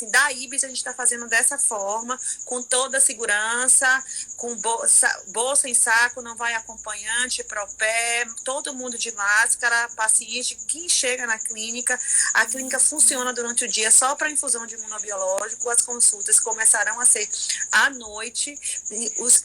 assim, da IBS a gente está fazendo dessa forma, com toda a segurança, com bolsa em saco, não vai acompanhante, propé, todo mundo de máscara, paciente, quem chega na clínica, a clínica funciona durante o dia só para infusão de imunobiológico, as consultas começarão a ser à noite,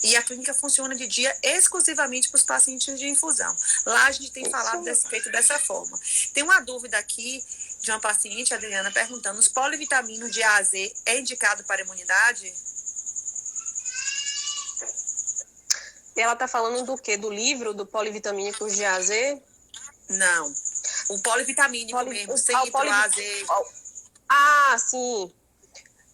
e a clínica funciona de dia exclusivamente para os pacientes de infusão. Lá a gente tem falado feito dessa forma. Tem uma dúvida aqui de uma paciente, Adriana, perguntando, os polivitaminos de A a Z é indicado para imunidade? Ela está falando do quê? Do livro, do Polivitamínicos de A a Z? Não. O polivitamínico mesmo, sem A a Z. Ah, sim.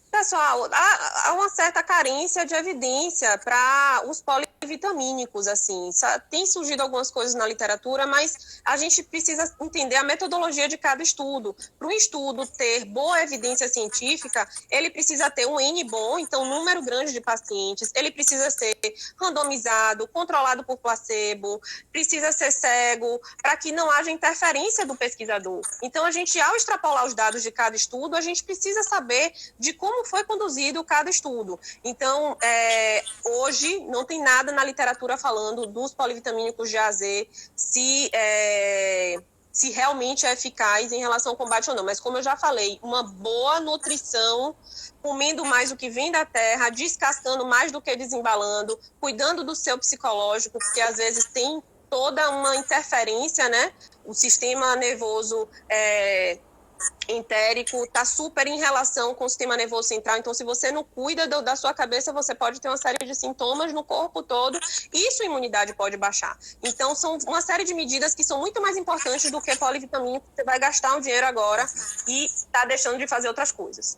Pessoal, há uma certa carência de evidência para os polivitamínicos, assim. Tem surgido algumas coisas na literatura, mas a gente precisa entender a metodologia de cada estudo. Para um estudo ter boa evidência científica, ele precisa ter um N bom, então um número grande de pacientes, ele precisa ser randomizado, controlado por placebo, precisa ser cego, para que não haja interferência do pesquisador. Então, ao extrapolar os dados de cada estudo, a gente precisa saber de como foi conduzido cada estudo. Então, hoje, não tem nada na literatura falando dos polivitamínicos de A a Z, se realmente é eficaz em relação ao combate ou não. Mas, como eu já falei, uma boa nutrição, comendo mais o que vem da terra, descascando mais do que desembalando, cuidando do seu psicológico, porque às vezes tem toda uma interferência, né? O sistema nervoso entérico está super em relação com o sistema nervoso central, então se você não cuida da sua cabeça, você pode ter uma série de sintomas no corpo todo e sua imunidade pode baixar. Então são uma série de medidas que são muito mais importantes do que polivitamínico, você vai gastar um dinheiro agora e está deixando de fazer outras coisas.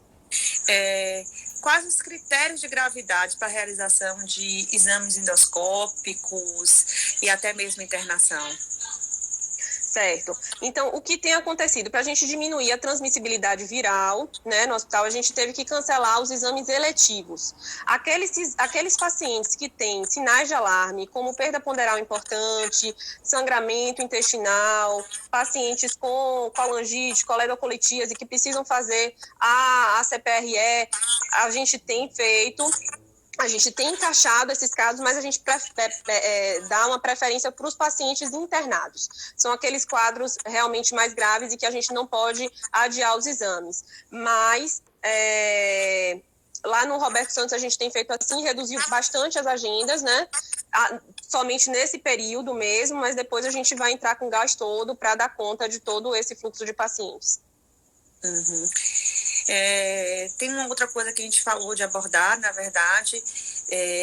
Quais os critérios de gravidade para a realização de exames endoscópicos e até mesmo internação? Certo. Então, o que tem acontecido? Para a gente diminuir a transmissibilidade viral, né, no hospital, a gente teve que cancelar os exames eletivos. Aqueles pacientes que têm sinais de alarme, como perda ponderal importante, sangramento intestinal, pacientes com colangite, coledocolitíase, que precisam fazer a CPRE, a gente tem feito. A gente tem encaixado esses casos, mas a gente dá uma preferência para os pacientes internados. São aqueles quadros realmente mais graves e que a gente não pode adiar os exames. Mas lá no Roberto Santos a gente tem feito assim, reduziu bastante as agendas, né? Somente nesse período mesmo, mas depois a gente vai entrar com o gás todo para dar conta de todo esse fluxo de pacientes. Uhum. Tem uma outra coisa que a gente falou de abordar, na verdade,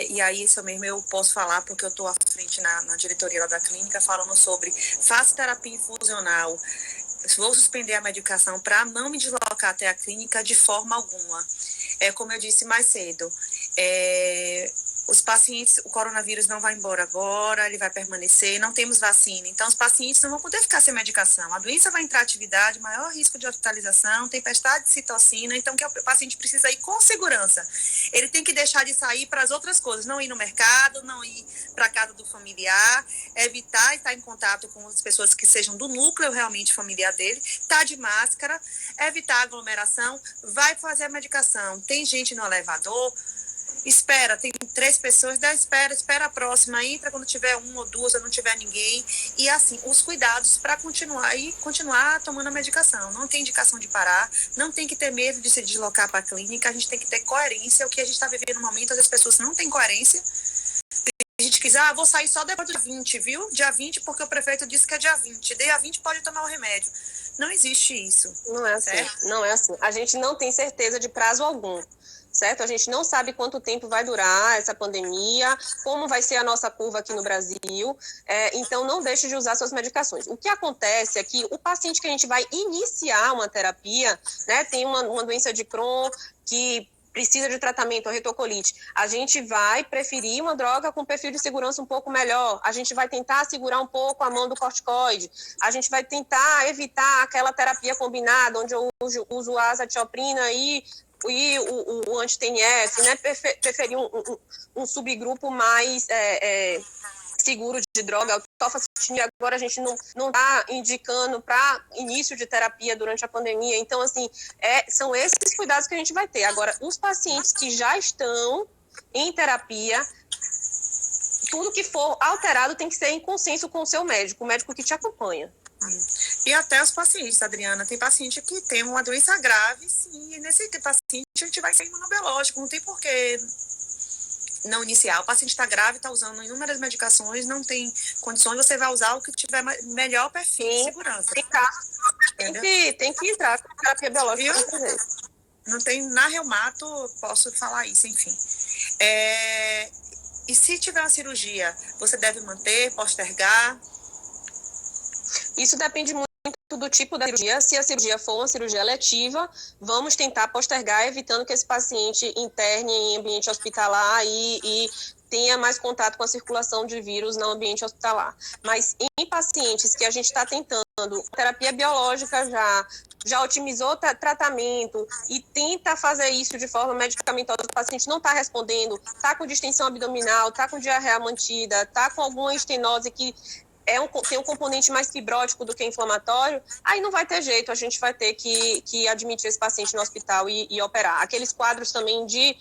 e aí isso mesmo eu posso falar porque eu estou à frente na diretoria da clínica falando sobre faço terapia infusional, vou suspender a medicação para não me deslocar até a clínica de forma alguma. Como eu disse mais cedo, os pacientes, o coronavírus não vai embora agora, ele vai permanecer, não temos vacina, então os pacientes não vão poder ficar sem medicação, a doença vai entrar em atividade, maior risco de hospitalização, tempestade de citocina, então que o paciente precisa ir com segurança, ele tem que deixar de sair para as outras coisas, não ir no mercado, não ir para a casa do familiar, evitar estar em contato com as pessoas que sejam do núcleo realmente familiar dele, estar de máscara, evitar aglomeração, vai fazer a medicação, tem gente no elevador, espera, tem 3 pessoas, espera a próxima, entra quando tiver 1 ou 2, ou não tiver ninguém, e assim, os cuidados para continuar tomando a medicação, não tem indicação de parar, não tem que ter medo de se deslocar para a clínica, a gente tem que ter coerência, o que a gente está vivendo no momento, as pessoas não têm coerência, a gente quis, vou sair só depois do dia 20, viu? Dia 20, porque o prefeito disse que é dia 20, dia 20 pode tomar o remédio, não existe isso. Não é assim, certo? Não é assim, a gente não tem certeza de prazo algum. Certo? A gente não sabe quanto tempo vai durar essa pandemia, como vai ser a nossa curva aqui no Brasil, então não deixe de usar suas medicações. O que acontece é que o paciente que a gente vai iniciar uma terapia, né, tem uma doença de Crohn que precisa de tratamento, a retocolite, a gente vai preferir uma droga com perfil de segurança um pouco melhor, a gente vai tentar segurar um pouco a mão do corticoide, a gente vai tentar evitar aquela terapia combinada, onde eu uso a azatioprina e o anti-TNF, né, preferir um subgrupo mais seguro de droga, o tofacitinib, agora a gente não está indicando para início de terapia durante a pandemia. Então, assim, são esses cuidados que a gente vai ter. Agora, os pacientes que já estão em terapia, tudo que for alterado tem que ser em consenso com o seu médico, o médico que te acompanha. E até os pacientes, Adriana, tem paciente que tem uma doença grave, sim, e nesse paciente a gente vai ser imunobiológico, não tem porquê não iniciar. O paciente está grave, está usando inúmeras medicações, não tem condições, você vai usar o que tiver melhor perfil de segurança. Tem casos, tem que entrar com terapia biológica. Não tem, na reumato, posso falar isso, enfim. E se tiver uma cirurgia, você deve manter, postergar? Isso depende muito do tipo da cirurgia. Se a cirurgia for uma cirurgia letiva, vamos tentar postergar, evitando que esse paciente interne em ambiente hospitalar e tenha mais contato com a circulação de vírus no ambiente hospitalar. Mas em pacientes que a gente está tentando terapia biológica já otimizou o tratamento e tenta fazer isso de forma medicamentosa, o paciente não está respondendo, está com distensão abdominal, está com diarreia mantida, está com alguma estenose que tem um componente mais fibrótico do que inflamatório, aí não vai ter jeito, a gente vai ter que admitir esse paciente no hospital e operar. Aqueles quadros também de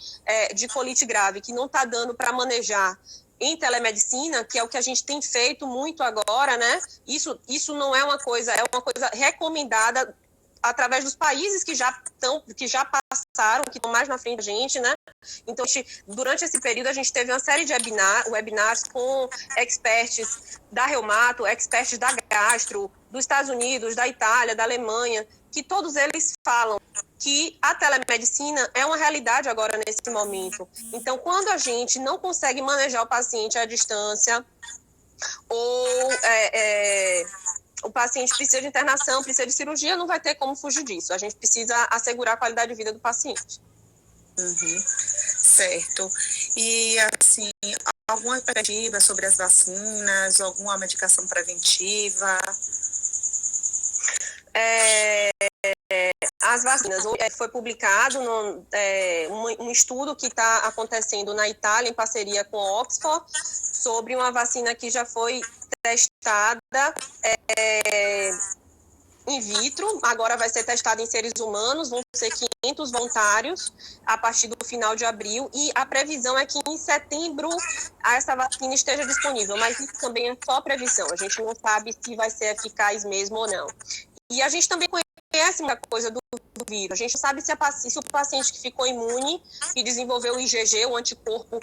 colite grave, que não está dando para manejar em telemedicina, que é o que a gente tem feito muito agora, né? Isso não é uma coisa recomendada através dos países que já passaram, que estão mais na frente da gente, né? Então, durante esse período, a gente teve uma série de webinars com experts da reumato, experts da gastro, dos Estados Unidos, da Itália, da Alemanha, que todos eles falam que a telemedicina é uma realidade agora nesse momento. Então, quando a gente não consegue manejar o paciente à distância, ou o paciente precisa de internação, precisa de cirurgia, não vai ter como fugir disso. A gente precisa assegurar a qualidade de vida do paciente. Uhum. Certo. E, assim, alguma perspectiva sobre as vacinas, alguma medicação preventiva? As vacinas. Foi publicado um estudo que está acontecendo na Itália, em parceria com a Oxford, sobre uma vacina que já foi testada in vitro, agora vai ser testada em seres humanos, vão ser 500 voluntários a partir do final de abril, e a previsão é que em setembro essa vacina esteja disponível, mas isso também é só previsão, a gente não sabe se vai ser eficaz mesmo ou não. E a gente também conhece muita coisa do vírus, a gente sabe se o paciente que ficou imune e desenvolveu o IgG, o anticorpo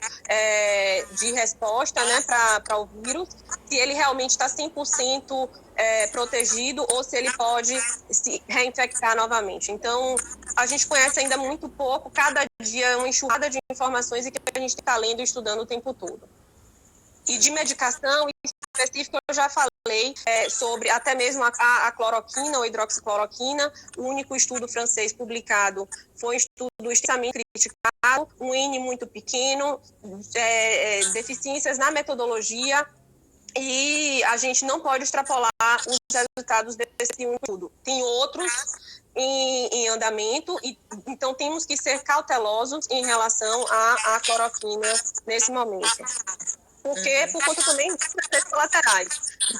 de resposta, né, para o vírus, se ele realmente está 100% protegido ou se ele pode se reinfectar novamente. Então, a gente conhece ainda muito pouco, cada dia é uma enxurrada de informações e que a gente está lendo e estudando o tempo todo. E de medicação específica, eu já falei sobre até mesmo a cloroquina ou hidroxicloroquina. O único estudo francês publicado foi um estudo extremamente criticado, um N muito pequeno, deficiências na metodologia, e a gente não pode extrapolar os resultados desse um estudo. Tem outros em andamento, então temos que ser cautelosos em relação à cloroquina nesse momento. Por conta também dos efeitos colaterais.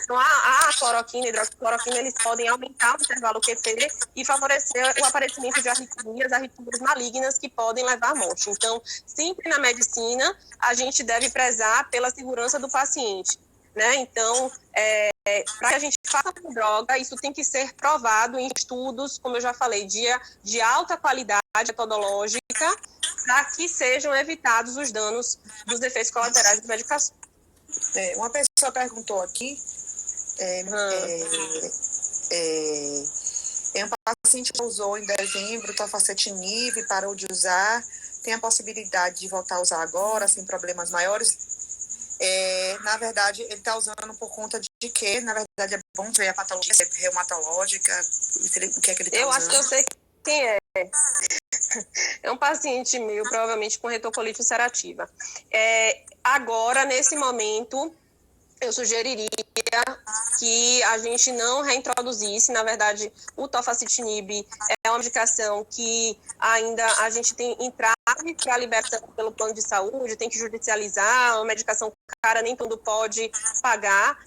Então, a cloroquina e a hidroxicloroquina, eles podem aumentar o intervalo QT e favorecer o aparecimento de arritmias malignas que podem levar à morte. Então, sempre na medicina, a gente deve prezar pela segurança do paciente, né? Então, para que a gente faça com droga, isso tem que ser provado em estudos, como eu já falei, de alta qualidade metodológica, para que sejam evitados os danos dos efeitos colaterais da medicação. Uma pessoa perguntou aqui, um paciente que usou em dezembro tofacetinib e parou de usar, tem a possibilidade de voltar a usar agora, sem problemas maiores? Na verdade, ele está usando por conta de quê? Na verdade, é bom ver a patologia reumatológica, o que é que ele está usando. Eu acho que eu sei quem é. É um paciente meu, provavelmente com retocolite ulcerativa. Agora, nesse momento, eu sugeriria que a gente não reintroduzisse. Na verdade, o tofacitinib é uma medicação que ainda a gente tem entrave para a liberação pelo plano de saúde, tem que judicializar, uma medicação cara, nem todo pode pagar.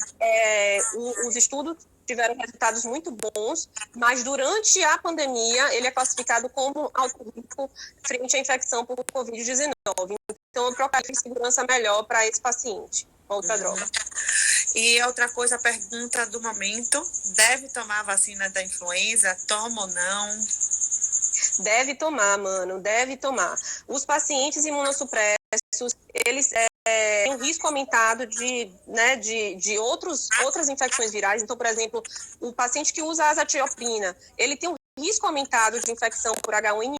Os estudos tiveram resultados muito bons, mas durante a pandemia ele é classificado como alto risco frente à infecção por Covid-19. Então, eu procuro segurança melhor para esse paciente, outra droga. E outra coisa, a pergunta do momento, deve tomar a vacina da influenza? Toma ou não? Deve tomar, mano, deve tomar. Os pacientes imunossupressos, eles têm um risco aumentado de outras infecções virais. Então, por exemplo, o paciente que usa azatioprina, ele tem um risco aumentado de infecção por H1N1,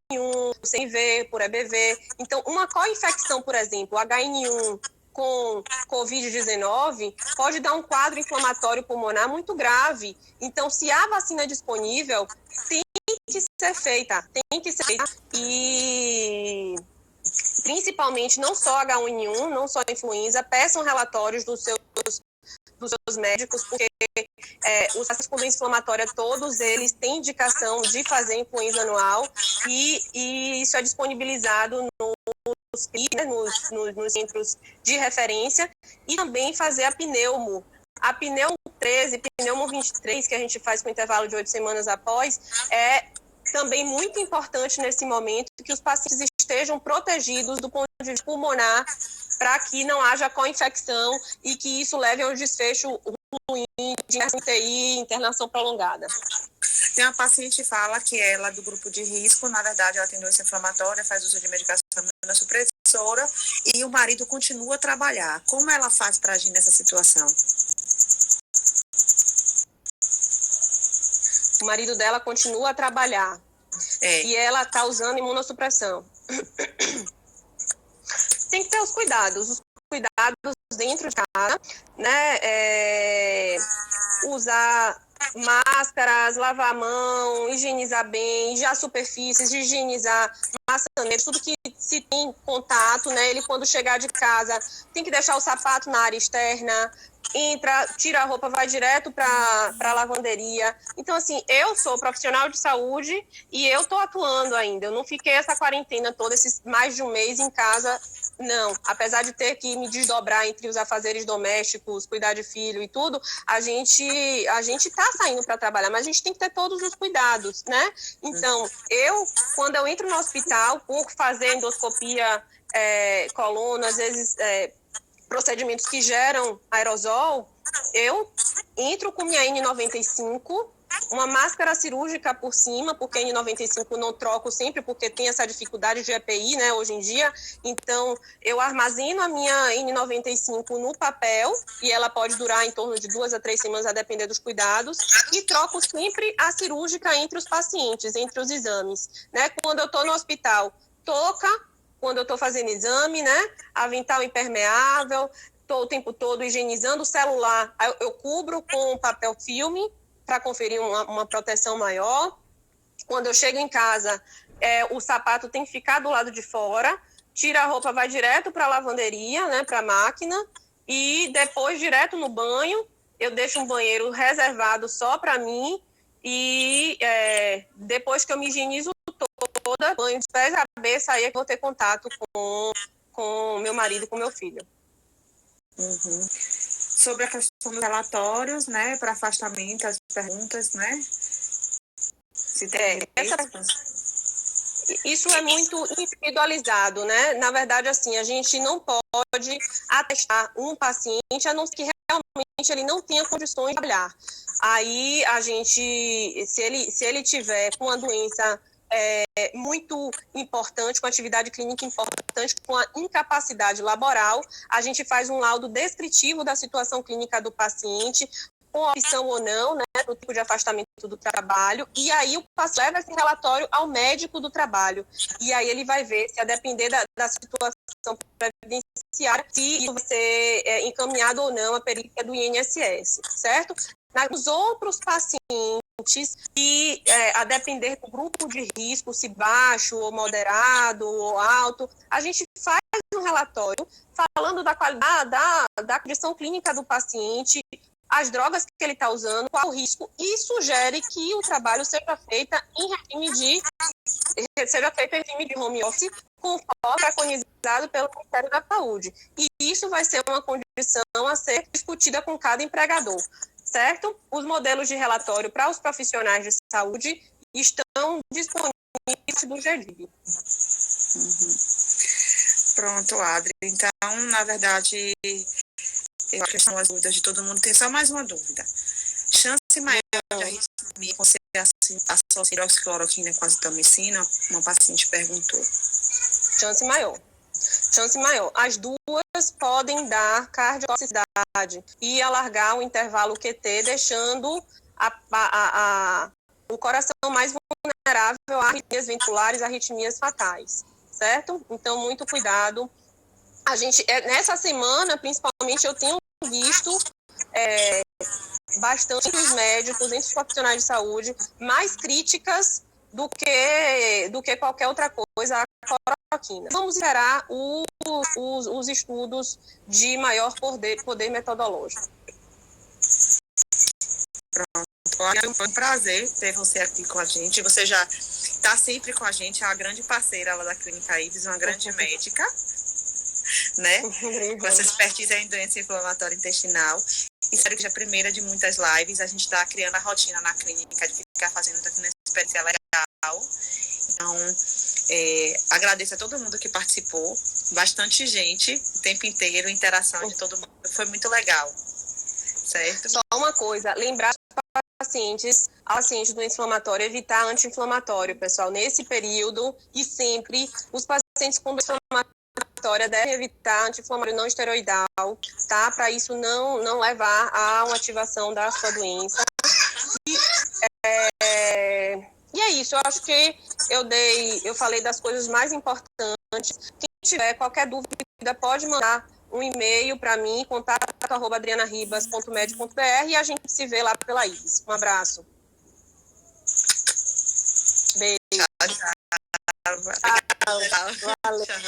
por CIV, por EBV. Então, uma co-infecção, por exemplo, HN1 com Covid-19, pode dar um quadro inflamatório pulmonar muito grave. Então, se há vacina disponível, tem que ser feita. E principalmente, não só H1N1, não só influenza, peçam relatórios dos seus médicos, porque os pacientes com doença inflamatória, todos eles têm indicação de fazer influenza anual, e isso é disponibilizado nos centros de referência, e também fazer a pneumo. A pneumo 13, pneumo 23, que a gente faz com intervalo de 8 semanas após, é também muito importante nesse momento que os pacientes estejam protegidos do ponto de vista pulmonar, para que não haja co-infecção e que isso leve a um desfecho ruim de UTI, internação prolongada. Tem uma paciente que fala que ela é do grupo de risco, na verdade ela tem doença inflamatória, faz uso de medicação imunossupressora e o marido continua a trabalhar. Como ela faz para agir nessa situação? O marido dela continua a trabalhar e ela está usando imunossupressão. Tem que ter os cuidados dentro de casa, né? Usar máscaras, lavar a mão, higienizar bem, já superfícies, higienizar maçanetas, tudo que se tem contato, né? Ele, quando chegar de casa, tem que deixar o sapato na área externa, entra, tira a roupa, vai direto para a lavanderia. Então, assim, eu sou profissional de saúde e eu estou atuando ainda. Eu não fiquei essa quarentena toda, esses mais de um mês em casa, não. Apesar de ter que me desdobrar entre os afazeres domésticos, cuidar de filho e tudo, a gente está saindo para trabalhar, mas a gente tem que ter todos os cuidados, né? Então, quando eu entro no hospital, por fazer endoscopia coluna, às vezes procedimentos que geram aerosol, eu entro com minha N95, uma máscara cirúrgica por cima, porque N95 não troco sempre, porque tem essa dificuldade de EPI, né, hoje em dia. Então, eu armazeno a minha N95 no papel, e ela pode durar em torno de 2 a 3 semanas, a depender dos cuidados, e troco sempre a cirúrgica entre os pacientes, entre os exames, né? Quando eu estou no hospital, touca, quando eu estou fazendo exame, né? Avental impermeável, estou o tempo todo higienizando o celular, eu cubro com papel filme para conferir uma proteção maior. Quando eu chego em casa, o sapato tem que ficar do lado de fora, tira a roupa, vai direto para a lavanderia, né? Para a máquina, e depois direto no banho. Eu deixo um banheiro reservado só para mim, e depois que eu me higienizo toda, banho dos pés à cabeça, aí é que eu vou ter contato com meu marido, com meu filho. Uhum. Sobre a questão dos relatórios, né, para afastamento, as perguntas, né? Se tem isso é muito individualizado, né? Na verdade, assim, a gente não pode atestar um paciente, a não ser que realmente ele não tenha condições de trabalhar. Aí, a gente, se ele tiver com uma doença muito importante, com atividade clínica importante, com a incapacidade laboral, a gente faz um laudo descritivo da situação clínica do paciente, com opção ou não, né, do tipo de afastamento do trabalho, e aí o paciente leva esse relatório ao médico do trabalho, e aí ele vai ver, se a depender da situação previdenciária, se isso vai ser encaminhado ou não à perícia do INSS, certo? Nos outros pacientes, e a depender do grupo de risco, se baixo ou moderado ou alto, a gente faz um relatório falando da qualidade da condição clínica do paciente, as drogas que ele está usando, qual o risco, e sugere que o trabalho seja feito em regime de home office, conforme preconizado pelo Ministério da Saúde. E isso vai ser uma condição a ser discutida com cada empregador, certo? Os modelos de relatório para os profissionais de saúde estão disponíveis do GEDIB. Pronto, Adri. Então, na verdade, eu acho que são as dúvidas de todo mundo. Tem só mais uma dúvida. Chance maior de arritmia com ser associada à hidroxicloroquina com azitromicina? Uma paciente perguntou. Chance maior. As duas podem dar cardiotoxicidade e alargar o intervalo QT, deixando o coração mais vulnerável a arritmias ventriculares, arritmias fatais, certo? Então, muito cuidado. Nessa semana, principalmente, eu tenho visto bastante os médicos, entre os profissionais de saúde, mais críticas do que qualquer outra coisa à cloroquina. Vamos esperar os estudos de maior poder metodológico. Pronto. Foi um prazer ter você aqui com a gente. Você já está sempre com a gente, é uma grande parceira lá da Clínica Ives, uma grande médica, né? Com essa expertise em doença inflamatória intestinal. Espero que seja a primeira de muitas lives. A gente está criando a rotina na clínica de ficar fazendo uma experiência legal. Então, agradeço a todo mundo que participou. Bastante gente, o tempo inteiro, interação de todo mundo. Foi muito legal. Certo? Só uma coisa, lembrar para pacientes do inflamatório, evitar anti-inflamatório, pessoal. Nesse período e sempre, os pacientes com doença inflamatória devem evitar anti-inflamatório não esteroidal, tá? Para isso não levar a uma ativação da sua doença. E é isso, eu acho que eu falei das coisas mais importantes. Quem tiver qualquer dúvida pode mandar um e-mail para mim, contato@adrianaribas.med.br, e a gente se vê lá pela Ives. Um abraço. Beijo. Tchau. Valeu. Tchau.